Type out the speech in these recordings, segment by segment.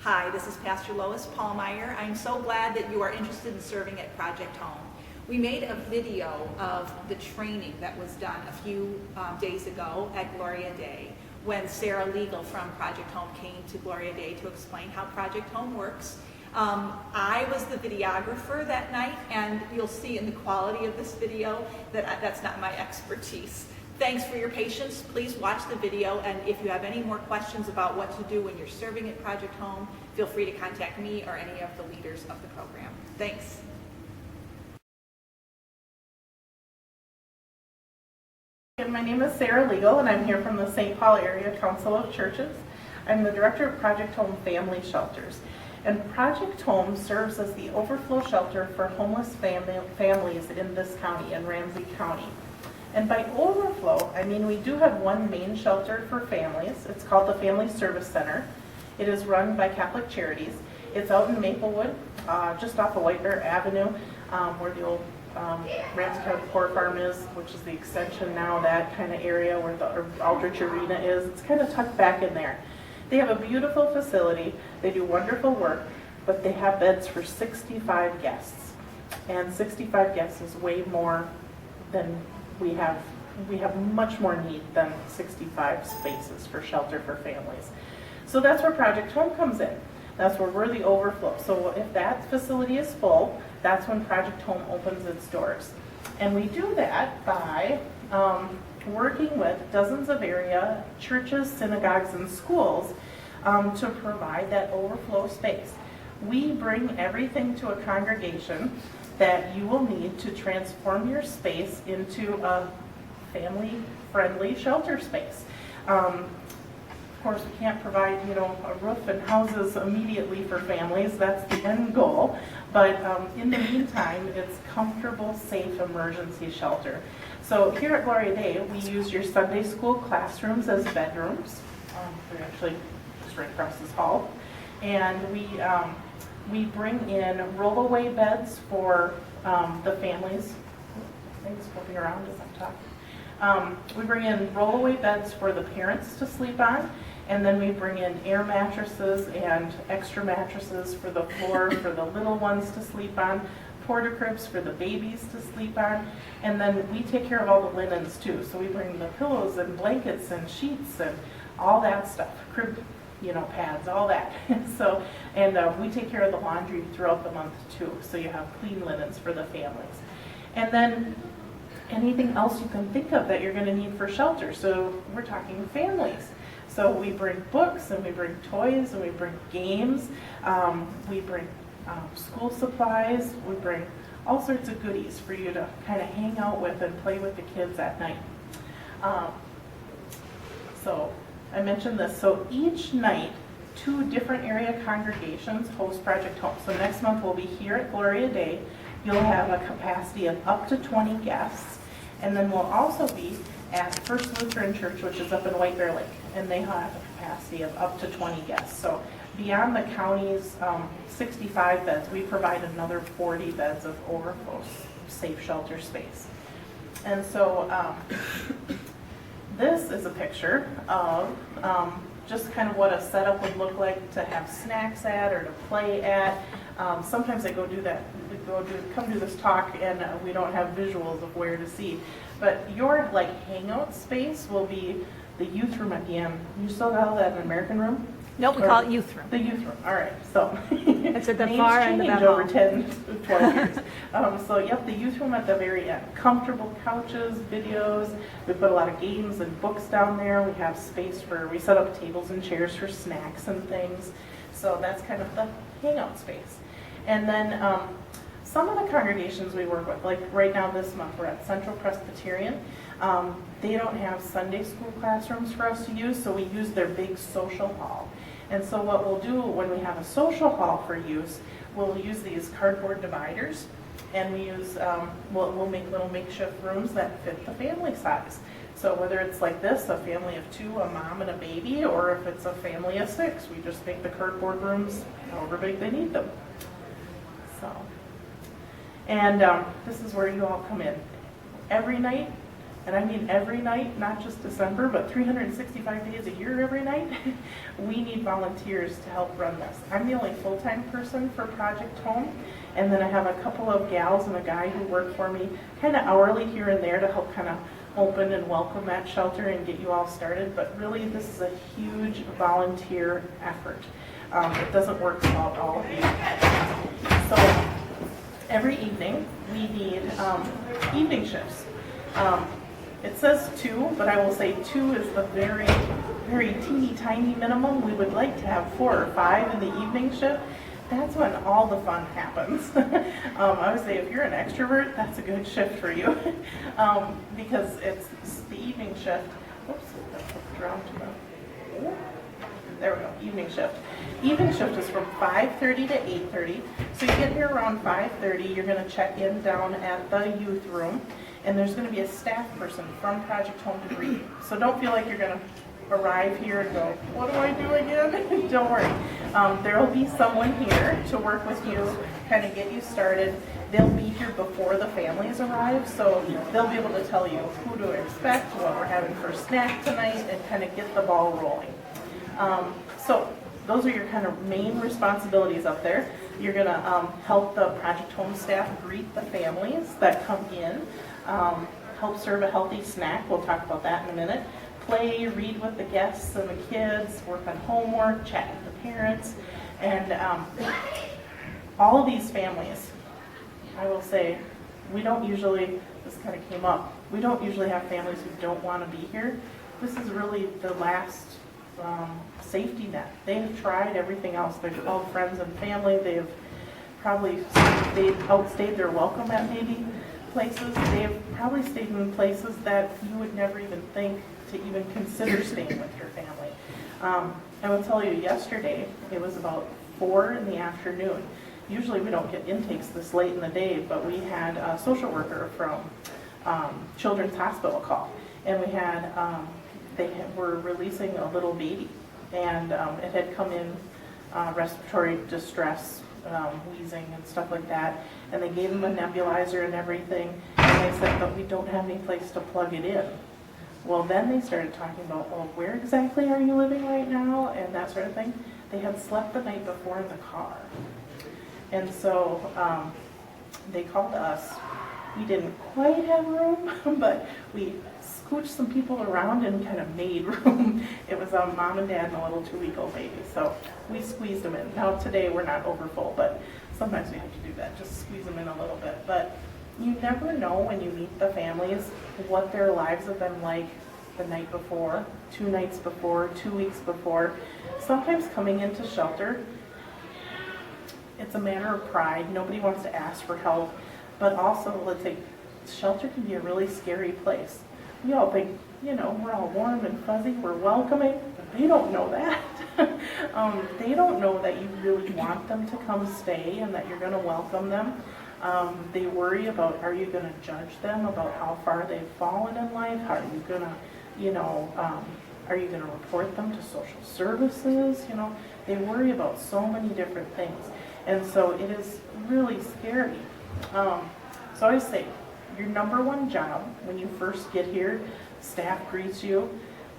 Hi, this is Pastor Lois Pallmeyer. I'm so glad that you are interested in serving at Project Home. We made a video of the training that was done a few days ago at Gloria Day when Sarah Legal from Project Home came to Gloria Day to explain how Project Home works. I was the videographer that night, and you'll see in the quality of this video that that's not my expertise. Thanks for your patience. Please watch the video, and if you have any more questions about what to do when you're serving at Project Home, feel free to contact me or any of the leaders of the program. Thanks. My name is Sarah Legal, and I'm here from the St. Paul Area Council of Churches. I'm the director of Project Home Family Shelters. And Project Home serves as the overflow shelter for homeless families in this county, in Ramsey County. And by overflow, I mean we do have one main shelter for families. It's called the Family Service Center. It is run by Catholic Charities. It's out in Maplewood, just off of White Bear Avenue, where the old Ramsey County Pork Farm is, which is the extension now, that kind of area where the Aldrich Arena is. It's kind of tucked back in there. They have a beautiful facility. They do wonderful work, but they have beds for 65 guests. And 65 guests is way more than we have much more need than 65 spaces for shelter for families. So that's where Project Home comes in. That's where we're the overflow. So if that facility is full, that's when Project Home opens its doors. And we do that by working with dozens of area churches, synagogues, and schools to provide that overflow space. We bring everything to a congregation that you will need to transform your space into a family-friendly shelter space. Of course, we can't provide, a roof and houses immediately for families. That's the end goal. But in the meantime, it's comfortable, safe emergency shelter. So here at Gloria Day, we use your Sunday school classrooms as bedrooms. They're actually just right across this hall. And we bring in rollaway beds for the families. Things flipping around as I'm talking. We bring in rollaway beds for the parents to sleep on, and then we bring in air mattresses and extra mattresses for the floor for the little ones to sleep on, porta cribs for the babies to sleep on, and then we take care of all the linens too. So we bring the pillows and blankets and sheets and all that stuff, crib, pads, all that. So, and we take care of the laundry throughout the month too, so you have clean linens for the families. And then anything else you can think of that you're going to need for shelter. So we're talking families. So we bring books, and we bring toys, and we bring games, we bring school supplies, we bring all sorts of goodies for you to kind of hang out with and play with the kids at night. So I mentioned this. So each night, 2 different area congregations host Project Home. So next month we'll be here at Gloria Day. You'll have a capacity of up to 20 guests. And then we'll also be at First Lutheran Church, which is up in White Bear Lake. And they have a capacity of up to 20 guests. So beyond the county's 65 beds, we provide another 40 beds of overflow safe shelter space. And so this is a picture of just kind of what a setup would look like to have snacks at or to play at. Sometimes I come do this talk and we don't have visuals of where to see. But your hangout space will be the youth room at the end. You still call that an American room? Nope, we call it youth room. The youth room, all right. So it's at the far end of that over hall. 10, 12 years. So yep, the youth room at the very end. Comfortable couches, videos. We put a lot of games and books down there. We have space we set up tables and chairs for snacks and things. So that's kind of the hangout space. And then some of the congregations we work with, like right now this month, we're at Central Presbyterian. They don't have Sunday school classrooms for us to use, so we use their big social hall. And so what we'll do when we have a social hall for use, we'll use these cardboard dividers, and we use we'll make little makeshift rooms that fit the family size. So whether it's like this, a family of 2, a mom and a baby, or if it's a family of 6, we just make the cardboard rooms however big they need them. So, and this is where you all come in. Every night, and I mean every night, not just December, but 365 days a year every night, we need volunteers to help run this. I'm the only full-time person for Project Home, and then I have a couple of gals and a guy who work for me kind of hourly here and there to help kind of open and welcome that shelter and get you all started, but really this is a huge volunteer effort. It doesn't work without all of you. So every evening we need evening shifts. It says 2, but I will say 2 is the very, very teeny tiny minimum. We would like to have 4 or 5 in the evening shift. That's when all the fun happens. I would say if you're an extrovert, that's a good shift for you because it's the evening shift. Oops, that flipped around to the, there we go, evening shift. Evening shift is from 5:30 to 8:30. So you get here around 5:30, you're going to check in down at the youth room, and there's going to be a staff person from Project Home to greet you. So don't feel like you're going to arrive here and go, what do I do again? Don't worry. There will be someone here to work with you, kind of get you started. They'll be here before the families arrive, so they'll be able to tell you who to expect, what we're having for snack tonight, and kind of get the ball rolling. So those are your kind of main responsibilities up there. You're going to help the Project Home staff greet the families that come in, help serve a healthy snack. We'll talk about that in a minute. Play, read with the guests and the kids, work on homework, chat with the parents, and all of these families, I will say, we don't usually, this kind of came up, we don't usually have families who don't want to be here. This is really the last safety net. They've tried everything else. They've called friends and family. They've outstayed their welcome at maybe places. They've probably stayed in places that you would never even think to even consider staying with your family. I will tell you, yesterday, it was about 4 in the afternoon. Usually we don't get intakes this late in the day, but we had a social worker from Children's Hospital call, and we had, were releasing a little baby, and it had come in respiratory distress, wheezing and stuff like that, and they gave him a nebulizer and everything, and they said, but we don't have any place to plug it in. Well, then they started talking about, well, where exactly are you living right now, and that sort of thing. They had slept the night before in the car. And so they called us. We didn't quite have room, but we scooched some people around and kind of made room. It was a mom and dad and a little 2-week-old baby, so we squeezed them in. Now today we're not over full, but sometimes we have to do that, just squeeze them in a little bit. But you never know when you meet the families what their lives have been like the night before, 2 nights before, 2 weeks before. Sometimes coming into shelter, it's a matter of pride. Nobody wants to ask for help. But also, let's say, shelter can be a really scary place. We all think, you know, we're all warm and fuzzy, we're welcoming, but they don't know that. They don't know that you really want them to come stay and that you're going to welcome them. They worry about, are you going to judge them about how far they've fallen in life? How are you going to, you know, are you going to report them to social services? You know, they worry about so many different things. And so it is really scary. So I always say, your number one job when you first get here, staff greets you,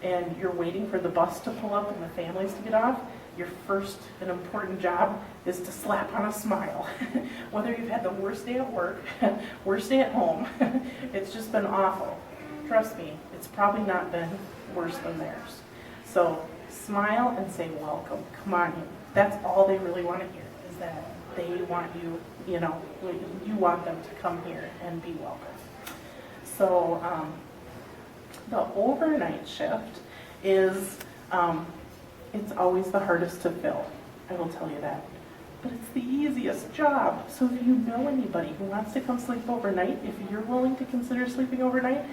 and you're waiting for the bus to pull up and the families to get off, your first and important job is to slap on a smile. Whether you've had the worst day at work, worst day at home, it's just been awful. Trust me, it's probably not been worse than theirs. So smile and say welcome. Come on in. That's all they really want to hear, is that they want you, you know, you want them to come here and be welcome. So the overnight shift is, it's always the hardest to fill, I will tell you that. But it's the easiest job. So if you know anybody who wants to come sleep overnight, if you're willing to consider sleeping overnight,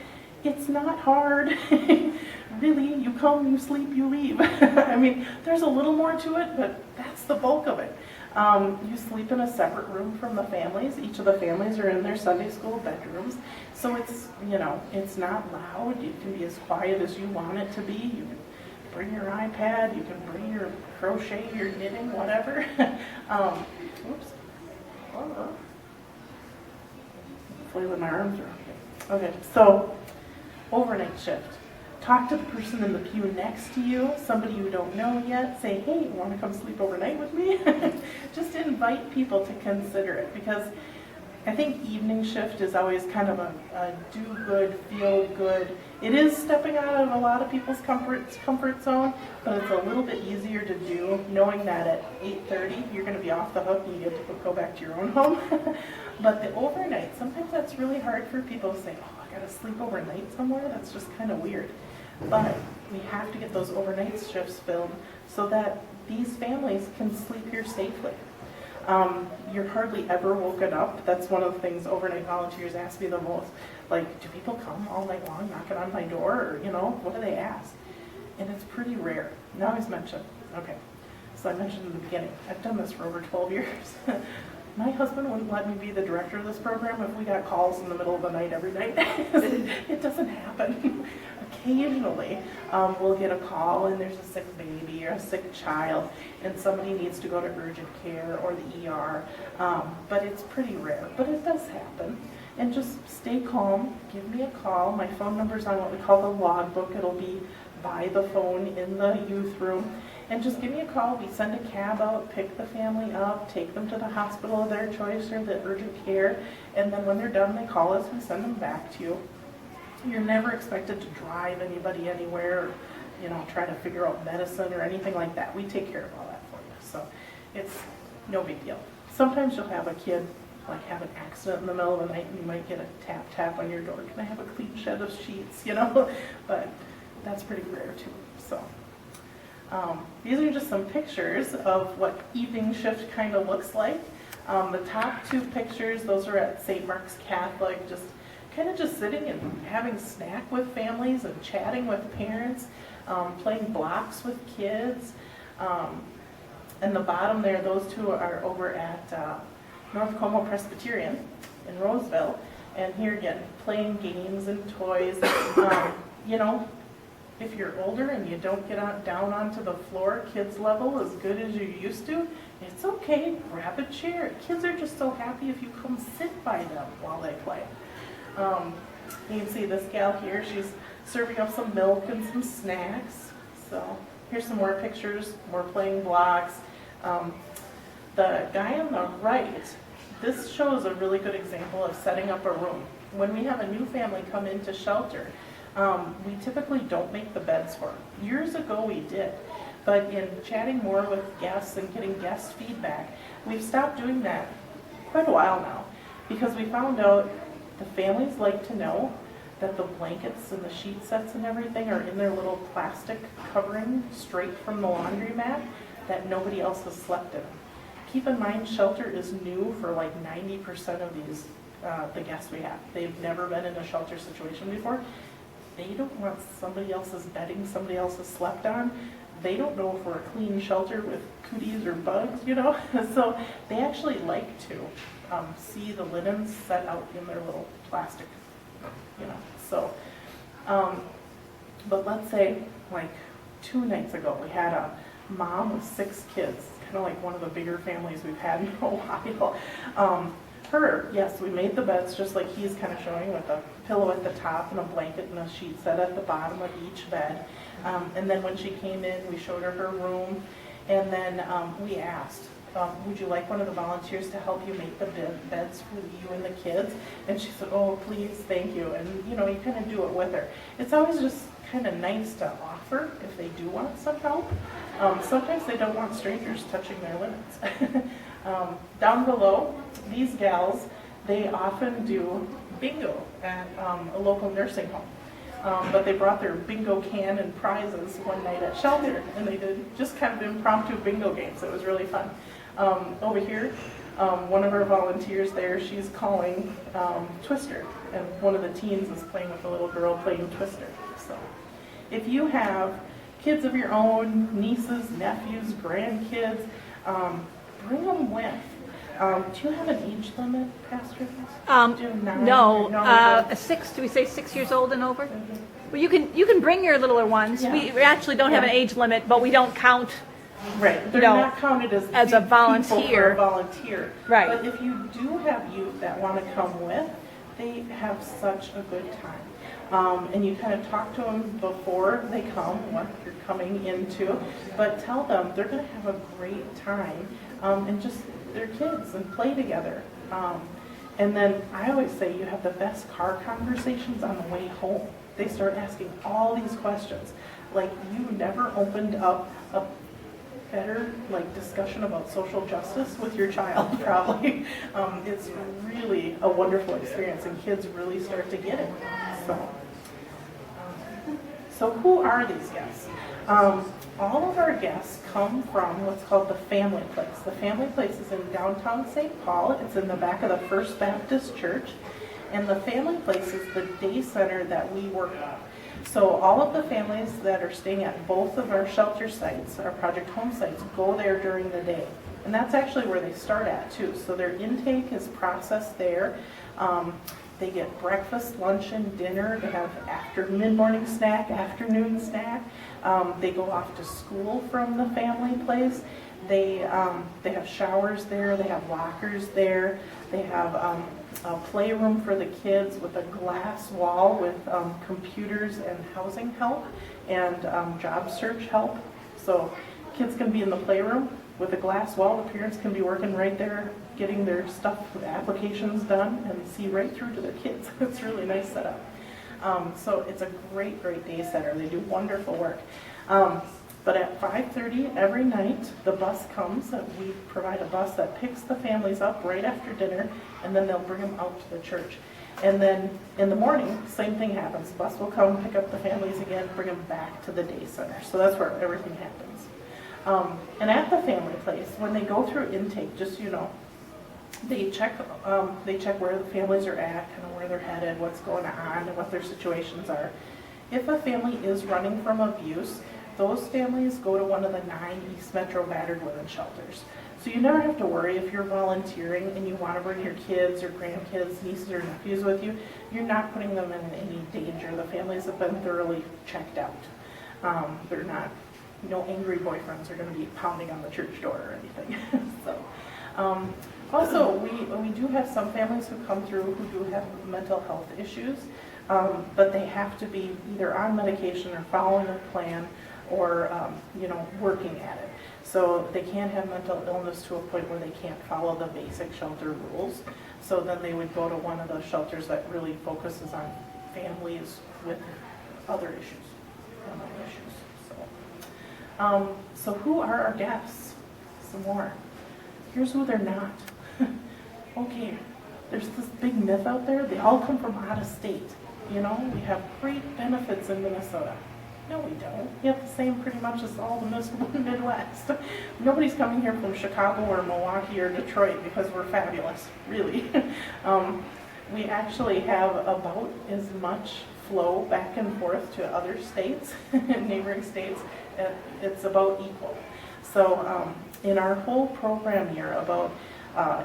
it's not hard. Really, you come, you sleep, you leave. I mean, there's a little more to it, but that's the bulk of it. You sleep in a separate room from the families. Each of the families are in their Sunday school bedrooms. So it's, you know, it's not loud. You can be as quiet as you want it to be. You can bring your iPad, you can bring your crochet, your knitting, whatever. Oops. Hopefully my arms are okay. Okay, so Overnight shift. Talk to the person in the pew next to you, somebody you don't know yet. Say, hey, you want to come sleep overnight with me? Just invite people to consider it, because I think evening shift is always kind of a do-good, feel-good. It is stepping out of a lot of people's comfort zone, but it's a little bit easier to do knowing that at 8:30 you're going to be off the hook and you get to go back to your own home. But the overnight, sometimes that's really hard for people to say, oh, I got to sleep overnight somewhere. That's just kind of weird. But we have to get those overnight shifts filled so that these families can sleep here safely. You're hardly ever woken up. That's one of the things overnight volunteers ask me the most. Like, do people come all night long knocking on my door? Or, what do they ask? And it's pretty rare. Now I always mention, okay, so I mentioned in the beginning, I've done this for over 12 years. My husband wouldn't let me be the director of this program if we got calls in the middle of the night every night. It doesn't happen. Occasionally, we'll get a call and there's a sick baby or a sick child and somebody needs to go to urgent care or the ER, but it's pretty rare, but it does happen. And just stay calm, give me a call. My phone number's on what we call the logbook. It'll be by the phone in the youth room. And just give me a call. We send a cab out, pick the family up, take them to the hospital of their choice or the urgent care, and then when they're done, they call us, we send them back to you. You're never expected to drive anybody anywhere, or, try to figure out medicine or anything like that. We take care of all that for you. So it's no big deal. Sometimes you'll have a kid have an accident in the middle of the night and you might get a tap on your door. Can I have a clean shed of sheets, But that's pretty rare too. So these are just some pictures of what evening shift kind of looks like. The top two pictures, those are at St. Mark's Catholic, just sitting and having snack with families and chatting with parents, playing blocks with kids. And the bottom there, those two are over at North Como Presbyterian in Roseville. And here again, playing games and toys. If you're older and you don't get down onto the floor, kids level, as good as you used to, it's okay, grab a chair. Kids are just so happy if you come sit by them while they play. You can see this gal here, she's serving up some milk and some snacks. So here's some more pictures, more playing blocks. The guy on the right, this shows a really good example of setting up a room. When we have a new family come into shelter, we typically don't make the beds for them. Years ago we did, but in chatting more with guests and getting guest feedback, we've stopped doing that quite a while now, because we found out the families like to know that the blankets and the sheet sets and everything are in their little plastic covering straight from the laundromat, that nobody else has slept in them. Keep in mind, shelter is new for 90% of these, the guests we have. They've never been in a shelter situation before. They don't want somebody else's bedding somebody else has slept on. They don't know if we're a clean shelter with cooties or bugs, So they actually like to see the linens set out in their little plastic, So, but let's say 2 nights ago, we had a mom with 6 kids, kind of like one of the bigger families we've had in a while. Yes, we made the beds just like he's kind of showing, with a pillow at the top and a blanket and a sheet set at the bottom of each bed. And then when she came in, we showed her room, and then we asked, would you like one of the volunteers to help you make the beds for you and the kids? And she said, oh, please, thank you. And you kind of do it with her. It's always just kind of nice to offer if they do want some help. Sometimes they don't want strangers touching their linens. Down below, these gals, they often do bingo at a local nursing home. But they brought their bingo can and prizes one night at shelter, and they did just kind of impromptu bingo games. It was really fun. Over here, one of our volunteers there, she's calling Twister, and one of the teens is playing with a little girl playing Twister. So if you have kids of your own, nieces, nephews, grandkids, bring them with. Do you have an age limit, Pastor? Do you have 9? No, a 6. Do we say 6 years old and over? Well, you can bring your littler ones. Yeah. We actually don't have an age limit, but we don't count. Right, they're not counted as a people volunteer. for a volunteer. Right. But if you do have youth that want to come with, they have such a good time. And you kind of talk to them before they come, what you're coming into, but tell them they're going to have a great time, and just they're kids and play together. And then I always say you have the best car conversations on the way home. They start asking all these questions. Like, you never opened up a better discussion about social justice with your child, probably. It's really a wonderful experience, and kids really start to get it. So who are these guests? All of our guests come from what's called the Family Place. The Family Place is in downtown St. Paul. It's in the back of the First Baptist Church. And the Family Place is the day center that we work on. So all of the families that are staying at both of our shelter sites, our Project Home sites, go there during the day. And that's actually where they start at too. So their intake is processed there. They get breakfast, lunch, and dinner. They have mid-morning snack, afternoon snack. They go off to school from the Family Place. They have showers there. They have lockers there. They have a playroom for the kids with a glass wall with computers and housing help and job search help. So kids can be in the playroom with a glass wall. The parents can be working right there, getting their stuff, applications done, and see right through to their kids. It's a really nice setup. So it's a great, great day center. They do wonderful work. But at 5:30 every night, the bus comes. We provide a bus that picks the families up right after dinner, and then they'll bring them out to the church. And then in the morning, same thing happens. The bus will come, pick up the families again, bring them back to the day center. So that's where everything happens. And at the Family Place, when they go through intake, just so you know, they check where the families are at, kind of where they're headed, what's going on, and what their situations are. If a family is running from abuse, those families go to one of the 9 East Metro battered women shelters. So you never have to worry if you're volunteering and you want to bring your kids or grandkids, nieces or nephews with you. You're not putting them in any danger. The families have been thoroughly checked out. They're not, no angry boyfriends are going to be pounding on the church door or anything. Also, we do have some families who come through who do have mental health issues, but they have to be either on medication or following a plan or working at it. So they can't have mental illness to a point where they can't follow the basic shelter rules. So then they would go to one of those shelters that really focuses on families with other issues. So who are our guests? Some more. Here's who they're not. Okay, there's this big myth out there. They all come from out of state. We have great benefits in Minnesota. No, we don't. We have the same pretty much as all the Midwest. Nobody's coming here from Chicago or Milwaukee or Detroit because we're fabulous, really. We actually have about as much flow back and forth to other states, neighboring states. It's about equal. So in our whole program year, about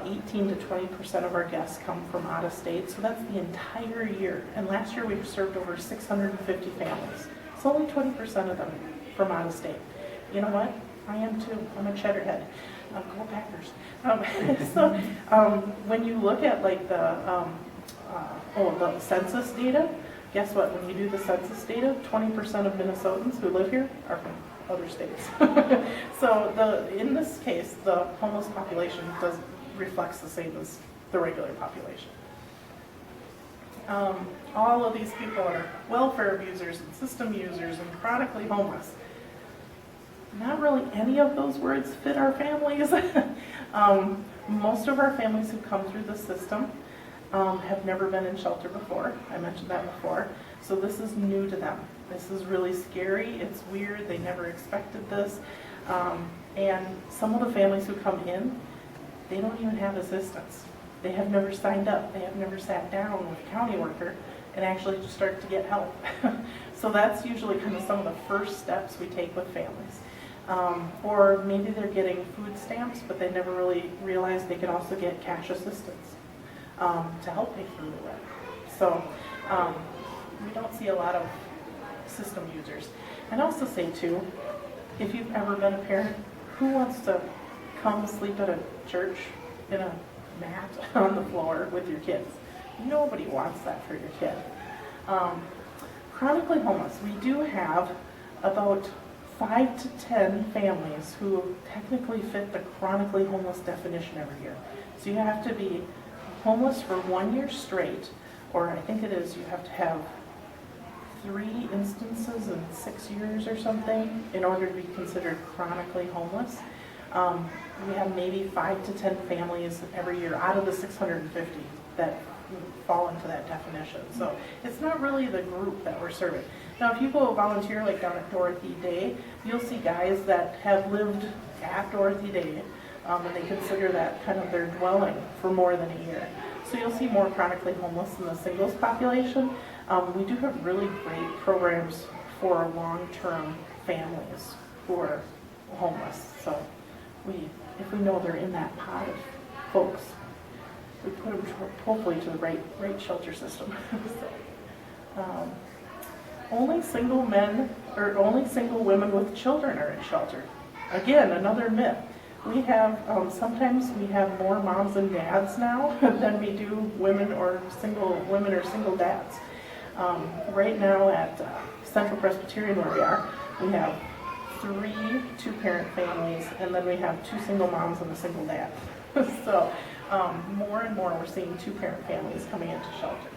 18 to 20% of our guests come from out of state. So that's the entire year. And last year we served over 650 families. It's only 20% of them from out of state. You know what? I am too. I'm a cheddarhead. Go Packers. So when you look at the census data, guess what? When you do the census data, 20% of Minnesotans who live here are from other states. So in this case, the homeless population reflects the same as the regular population. All of these people are welfare abusers and system users and chronically homeless. Not really any of those words fit our families. Most of our families who come through the system have never been in shelter before. I mentioned that before. So this is new to them. This is really scary. It's weird. They never expected this. And some of the families who come in, they don't even have assistance. They have never signed up. They have never sat down with a county worker and actually start to get help. So that's usually kind of some of the first steps we take with families. Or maybe they're getting food stamps, but they never really realized they could also get cash assistance to help pay for the rent. So we don't see a lot of system users. And also say too, if you've ever been a parent, who wants to come sleep at a church in a mat on the floor with your kids? Nobody wants that for your kid. chronically homeless, we do have about 5 to 10 families who technically fit the chronically homeless definition every year. So you have to be homeless for 1 year straight, or I think it is you have to have 3 instances in 6 years or something in order to be considered chronically homeless. We have maybe 5 to 10 families every year out of the 650 that fall into that definition. So it's not really the group that we're serving. Now, if you go volunteer like down at Dorothy Day, you'll see guys that have lived at Dorothy Day, and they consider that kind of their dwelling for more than a year. So you'll see more chronically homeless in the singles population. We do have really great programs for long-term families who are homeless. So if we know they're in that pot of folks, we put them hopefully to the right shelter system. So, only single men or only single women with children are in shelter. Again, another myth. We have sometimes we have more moms and dads now than we do women or single dads. Right now at Central Presbyterian where we are, we have 3 two-parent families, and then we have 2 single moms and a single dad. So more and more we're seeing 2-parent families coming into shelter.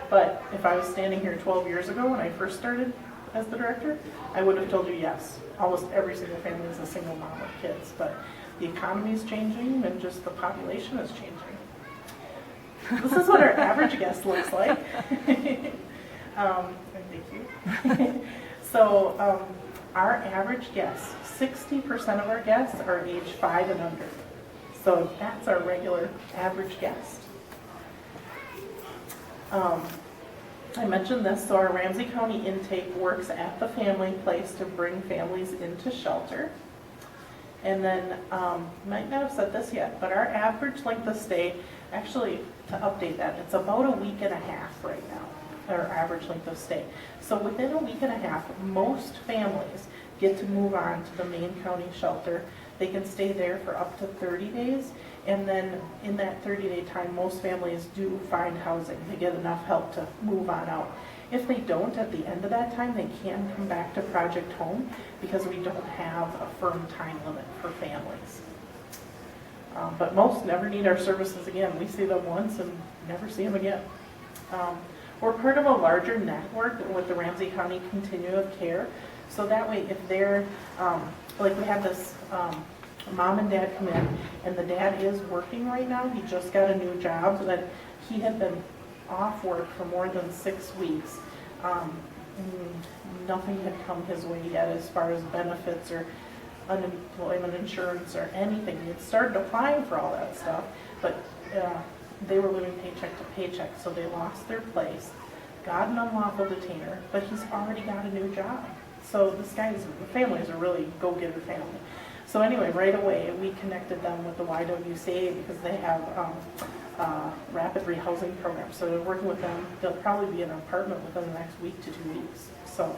But if I was standing here 12 years ago when I first started as the director, I would have told you yes, almost every single family is a single mom with kids. But the economy is changing and just the population is changing. This is what our average guest looks like. Thank you. So our average guest, 60% of our guests are age 5 and under. So that's our regular average guest. I mentioned this, so our Ramsey County intake works at the family place to bring families into shelter. And then, might not have said this yet, but our average length of stay, actually to update that, it's about a week and a half right now, our average length of stay. So within a week and a half, most families get to move on to the main county shelter. They can stay there for up to 30 days. And then in that 30-day time, most families do find housing. They get enough help to move on out. If they don't, at the end of that time, they can come back to Project Home because we don't have a firm time limit for families. But most never need our services again. We see them once and never see them again. We're part of a larger network with the Ramsey County Continuum of Care. So that way, if they're, like we had this mom and dad come in, and the dad is working right now. He just got a new job, but he had been off work for more than 6 weeks. Nothing had come his way yet as far as benefits or unemployment insurance or anything. He had started applying for all that stuff, but they were living paycheck to paycheck, so they lost their place, got an unlawful detainer, but he's already got a new job. So this guy's family is a really go-getter family. So anyway, right away we connected them with the YWCA because they have rapid rehousing program. So we're working with them. They'll probably be in an apartment within the next week to 2 weeks. So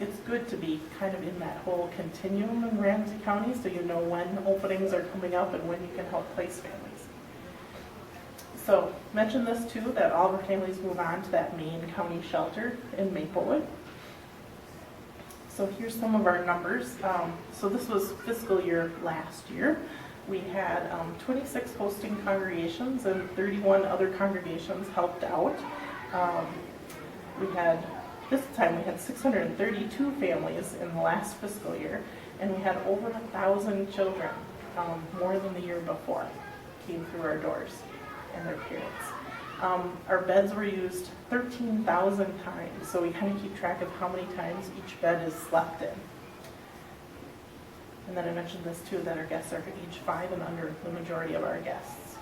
it's good to be kind of in that whole continuum in Ramsey County so you know when openings are coming up and when you can help place families. So mention this too, that all of our families move on to that main county shelter in Maplewood. So here's some of our numbers. So this was fiscal year last year. We had 26 hosting congregations and 31 other congregations helped out. This time we had 632 families in the last fiscal year, and we had over 1,000 children, more than the year before, came through our doors and their parents. Our beds were used 13,000 times, so we kind of keep track of how many times each bed is slept in. And then I mentioned this too, that our guests are age 5 and under, the majority of our guests.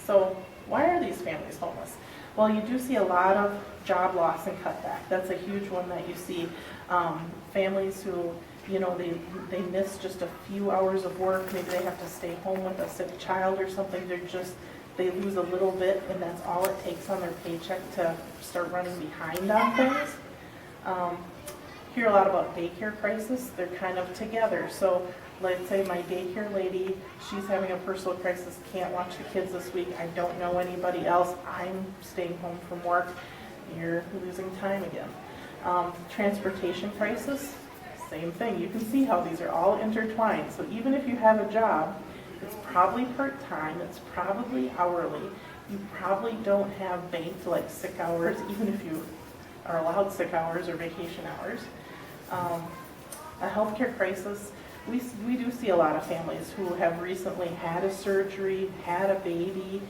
So why are these families homeless? Well, you do see a lot of job loss and cutback. That's a huge one that you see. Families who, you know, they miss just a few hours of work. Maybe they have to stay home with a sick child or something. They lose a little bit, and that's all it takes on their paycheck to start running behind on things. Hear a lot about daycare crisis. They're kind of together. So let's say my daycare lady, she's having a personal crisis, can't watch the kids this week. I don't know anybody else. I'm staying home from work. you're losing time again. Transportation crisis, same thing. You can see how these are all intertwined. So even if you have a job, it's probably part-time, it's probably hourly. You probably don't have banked like sick hours, even if you are allowed sick hours or vacation hours. A healthcare crisis, we do see a lot of families who have recently had a surgery, had a baby,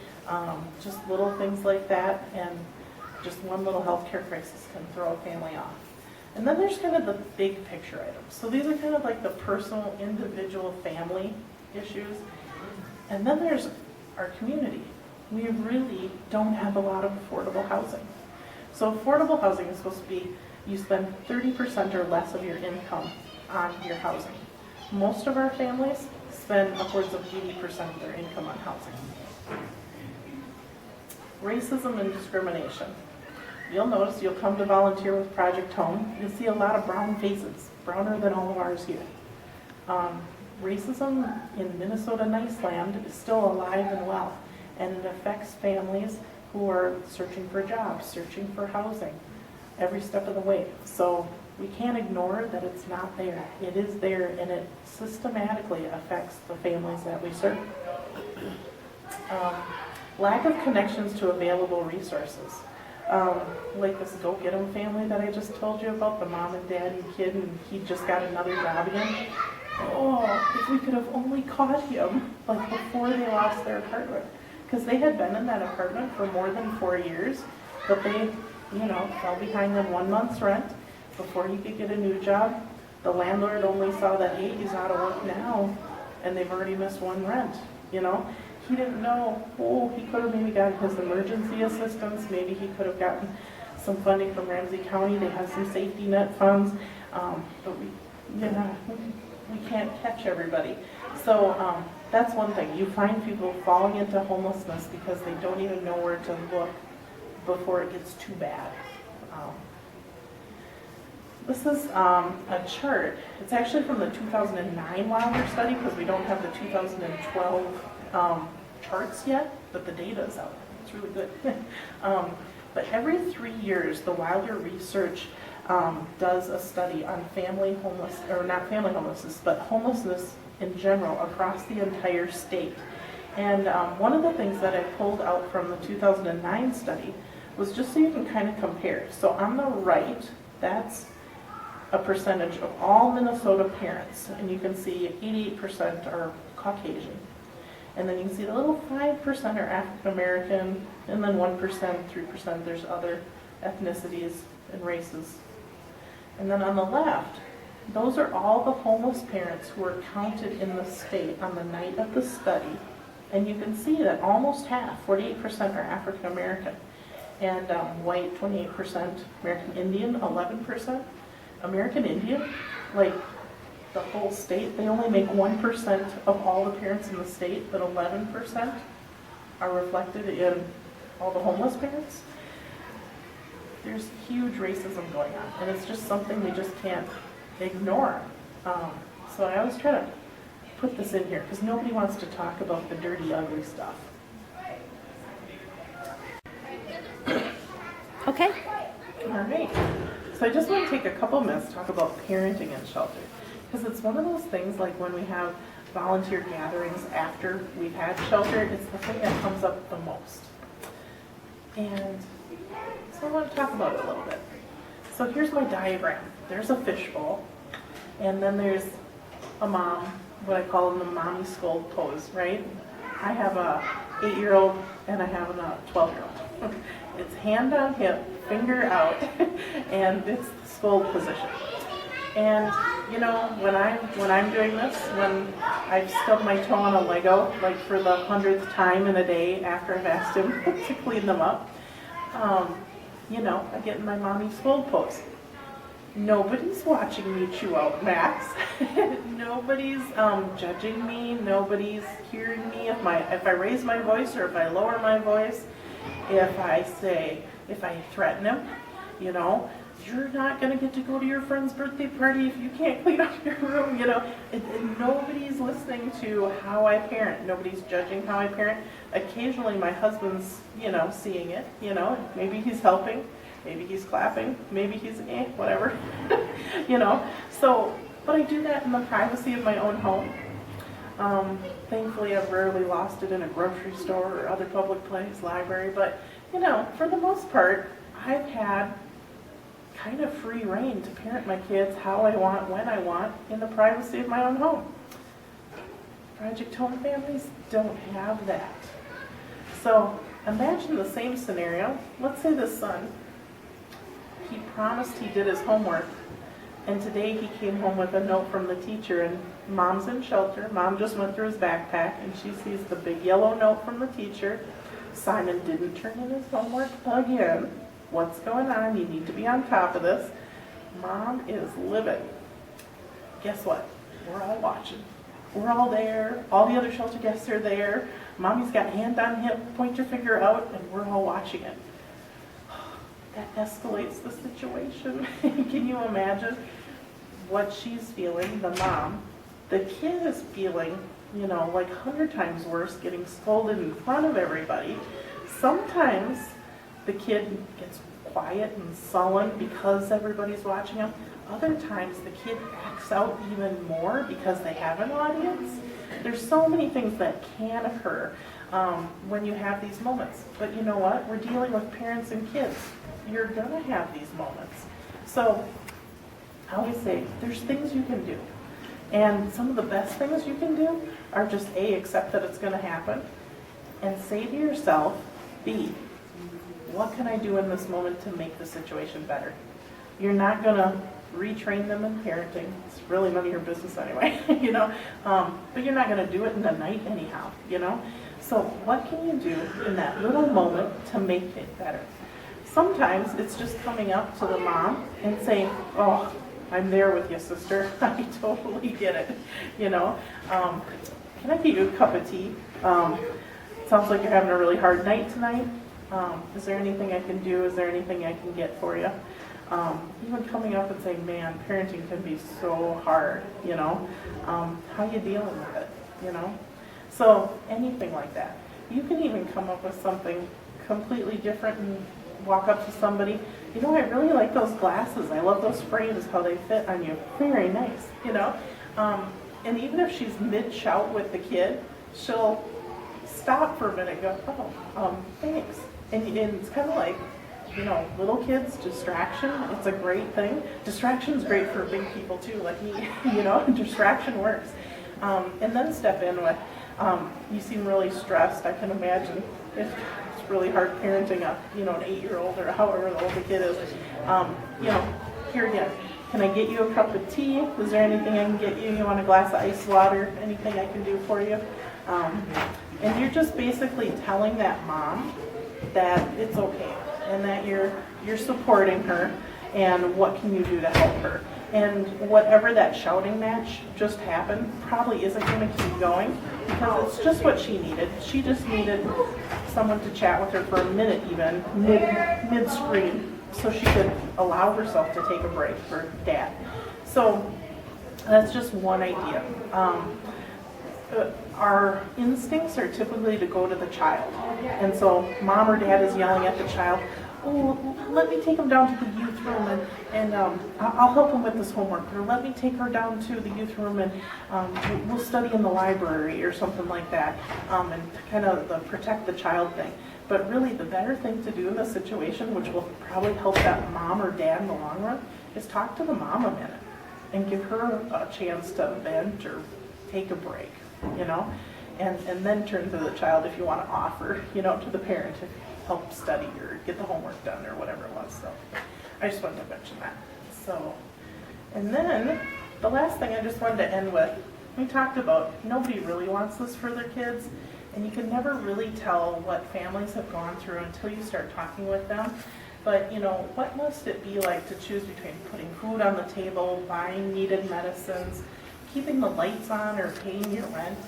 just little things like that, and just one little healthcare crisis can throw a family off. And then there's kind of the big picture items. So these are kind of like the personal, individual family issues. And then there's our community. We really don't have a lot of affordable housing. So affordable housing is supposed to be you spend 30% or less of your income on your housing. Most of our families spend upwards of 80% of their income on housing. Racism and discrimination. You'll notice you'll come to volunteer with Project Home, you'll see a lot of brown faces, browner than all of ours here. Racism in Minnesota Nice Land is still alive and well, and it affects families who are searching for jobs, searching for housing, every step of the way. So we can't ignore that it's not there. It is there, and it systematically affects the families that we serve. Lack of connections to available resources. Like this Go Get 'Em family that I just told you about, the mom and dad and kid, and he just got another job again. Oh, if we could have only caught him like before they lost their apartment. Because they had been in that apartment for more than 4 years, but they, fell behind on 1 month's rent before he could get a new job. The landlord only saw that, hey, he's out of work now, and they've already missed 1 rent, He didn't know, he could have maybe gotten his emergency assistance, maybe he could have gotten some funding from Ramsey County. They have some safety net funds, but we can't catch everybody. So that's one thing. You find people falling into homelessness because they don't even know where to look before it gets too bad. This is a chart. It's actually from the 2009 Wilder study because we don't have the 2012 charts yet, but the data is out. It's really good. But every 3 years, the Wilder Research does a study on family homeless, or not family homelessness, but homelessness in general across the entire state. And one of the things that I pulled out from the 2009 study was just so you can kind of compare. So on the right, that's a percentage of all Minnesota parents, and you can see 88% are Caucasian. And then you can see the little 5% are African American, and then 1%, 3%, there's other ethnicities and races. And then on the left, those are all the homeless parents who are counted in the state on the night of the study. And you can see that almost half, 48%, are African American. And white, 28%, American Indian, 11%. American Indian, like the whole state, they only make 1% of all the parents in the state, but 11% are reflected in all the homeless parents. There's huge racism going on, and it's just something we just can't ignore. So I always try to put this in here, because nobody wants to talk about the dirty, ugly stuff. Okay. All right. So I just want to take a couple minutes to talk about parenting in shelter. Because it's one of those things, like when we have volunteer gatherings after we've had shelter, it's the thing that comes up the most. And so I want to talk about it a little bit. So here's my diagram. There's a fishbowl, and then there's a mom, what I call in the mommy scold pose, right? I have a 8-year-old and I have a 12-year-old. It's hand on hip, finger out, and it's the scold position. And when I'm doing this, when I've stubbed my toe on a Lego, like for the 100th time in a day after I've asked him to clean them up, I get in my mommy scold pose. Nobody's watching me chew out Max. Nobody's judging me. Nobody's hearing me if I raise my voice or if I lower my voice. If I threaten him, you're not going to get to go to your friend's birthday party if you can't clean up your room, And nobody's listening to how I parent. Nobody's judging how I parent. Occasionally my husband's, seeing it, maybe he's helping. maybe he's clapping, maybe he's whatever, So, but I do that in the privacy of my own home. Thankfully, I've rarely lost it in a grocery store or other public place, library, but, for the most part, I've had kind of free reign to parent my kids how I want, when I want, in the privacy of my own home. Project Home families don't have that. So imagine the same scenario. Let's say this son, he promised he did his homework, and today he came home with a note from the teacher, and mom's in shelter. Mom just went through his backpack, and she sees the big yellow note from the teacher. Simon didn't turn in his homework again. What's going on? You need to be on top of this. Mom is livid. Guess what? We're all watching. We're all there. All the other shelter guests are there. Mommy's got hand on hip, point your finger out, and we're all watching it. That escalates the situation. Can you imagine what she's feeling, the mom? The kid is feeling, like 100 times worse, getting scolded in front of everybody. Sometimes the kid gets quiet and sullen because everybody's watching him. Other times the kid acts out even more because they have an audience. There's so many things that can occur when you have these moments. But you know what? We're dealing with parents and kids. You're going to have these moments. So I always say there's things you can do. And some of the best things you can do are just A, accept that it's going to happen, and say to yourself, B, what can I do in this moment to make the situation better? You're not going to retrain them in parenting. It's really none of your business anyway, but you're not going to do it in the night anyhow, So what can you do in that little moment to make it better? Sometimes it's just coming up to the mom and saying, oh, I'm there with you, sister. I totally get it, Can I get you a cup of tea? Sounds like you're having a really hard night tonight. Is there anything I can do? Is there anything I can get for you? Even coming up and saying, man, parenting can be so hard, how you dealing with it, So anything like that. You can even come up with something completely different and walk up to somebody, I really like those glasses. I love those frames, how they fit on you. Very nice, And even if she's mid-shout with the kid, she'll stop for a minute and go, oh, thanks. And it's kind of like, little kids, distraction, it's a great thing. Distraction's great for big people too, like me, distraction works. And then step in with, you seem really stressed. I can imagine it's really hard parenting an 8-year-old or however old the kid is. Here again, can I get you a cup of tea? Is there anything I can get you? You want a glass of ice water? Anything I can do for you? And you're just basically telling that mom that it's okay and that you're supporting her and what can you do to help her. And whatever that shouting match just happened probably isn't going to keep going because it's just what she needed. She just needed someone to chat with her for a minute even, mid-scream, so she could allow herself to take a break for dad. So that's just one idea. Our instincts are typically to go to the child. And so mom or dad is yelling at the child, oh, let me take him down to the youth room and I'll help him with this homework. Or let me take her down to the youth room and we'll study in the library or something like that. And kind of the protect the child thing. But really the better thing to do in this situation, which will probably help that mom or dad in the long run, is talk to the mom a minute and give her a chance to vent or take a break. And then turn to the child if you want to offer, to the parent to help study or get the homework done or whatever it was. So I just wanted to mention that. So, and then the last thing I just wanted to end with, we talked about nobody really wants this for their kids, and you can never really tell what families have gone through until you start talking with them. But, what must it be like to choose between putting food on the table, buying needed medicines, keeping the lights on or paying your rent,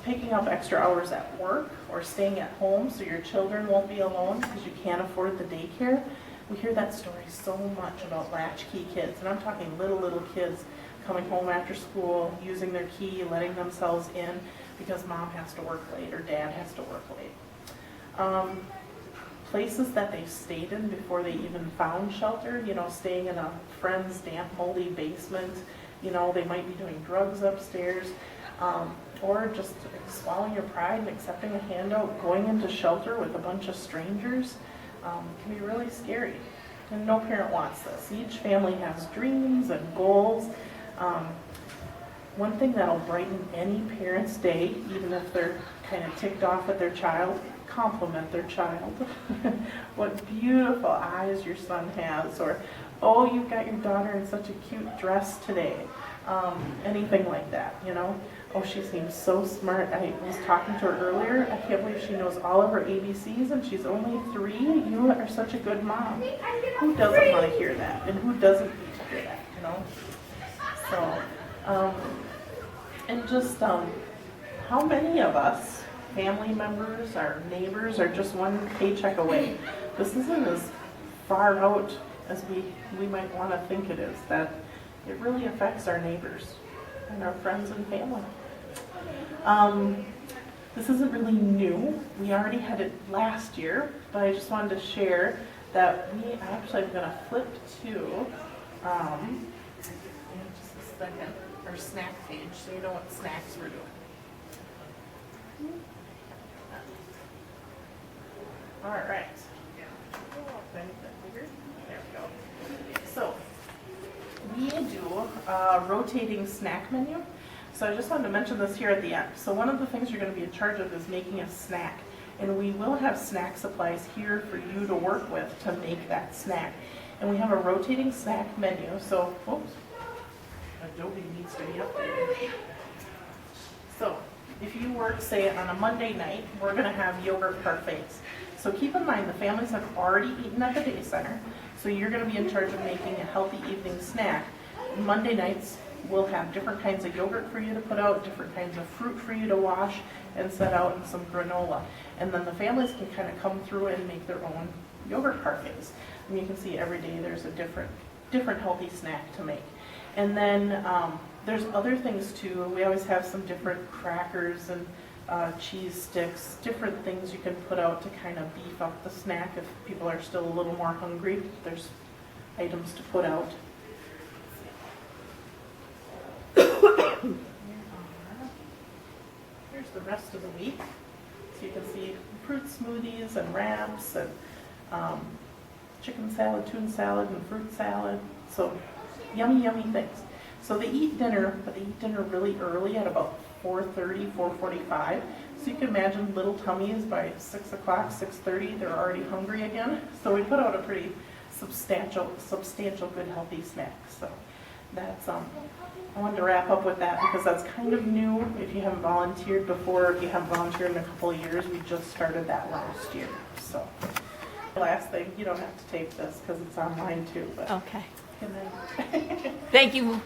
picking up extra hours at work or staying at home so your children won't be alone because you can't afford the daycare. We hear that story so much about latchkey kids, and I'm talking little kids coming home after school, using their key, letting themselves in because mom has to work late or dad has to work late. places that they stayed in before they even found shelter, you know, staying in a friend's damp, moldy basement. You know, they might be doing drugs upstairs, or just swallowing your pride and accepting a handout, going into shelter with a bunch of strangers can be really scary. And no parent wants this. Each family has dreams and goals. One thing that'll brighten any parent's day, even if they're kind of ticked off at their child, compliment their child. What beautiful eyes your son has, or, oh, you got your daughter in such a cute dress today. Anything like that, you know. Oh, she seems so smart. I was talking to her earlier. I can't believe she knows all of her ABCs and she's only 3. You are such a good mom. Who doesn't want to hear that? And who doesn't need to hear that, you know? So, and just how many of us, family members, our neighbors, are just one paycheck away? This isn't as far out as we might want to think it is, that it really affects our neighbors and our friends and family. This isn't really new. We already had it last year, but I just wanted to share that I'm going to flip to, just a second, our snack page so you know what snacks we're doing. All right. There we go. So, we do a rotating snack menu. So I just wanted to mention this here at the end. So one of the things you're going to be in charge of is making a snack. And we will have snack supplies here for you to work with to make that snack. And we have a rotating snack menu. So, oops, Adobe needs to be updated. So if you work, say, on a Monday night, we're going to have yogurt parfaits. So keep in mind the families have already eaten at the day center. So you're going to be in charge of making a healthy evening snack. Monday nights, we'll have different kinds of yogurt for you to put out, different kinds of fruit for you to wash and set out, and some granola. And then the families can kind of come through and make their own yogurt parfaits. And you can see every day there's a different healthy snack to make. And then there's other things too. We always have some different crackers and cheese sticks, different things you can put out to kind of beef up the snack if people are still a little more hungry. There's items to put out. Here's the rest of the week. So you can see fruit smoothies and wraps and chicken salad, tuna salad, and fruit salad. So yummy, yummy things. So they eat dinner, but they eat dinner really early at about 4:30, 4:45. So you can imagine little tummies by 6 o'clock, 6:30, they're already hungry again. So we put out a pretty substantial, good healthy snack. So that's I wanted to wrap up with that because that's kind of new. If you haven't volunteered before, if you haven't volunteered in a couple of years, we just started that last year. So last thing, you don't have to tape this because it's online too. But Okay. good night. Thank you.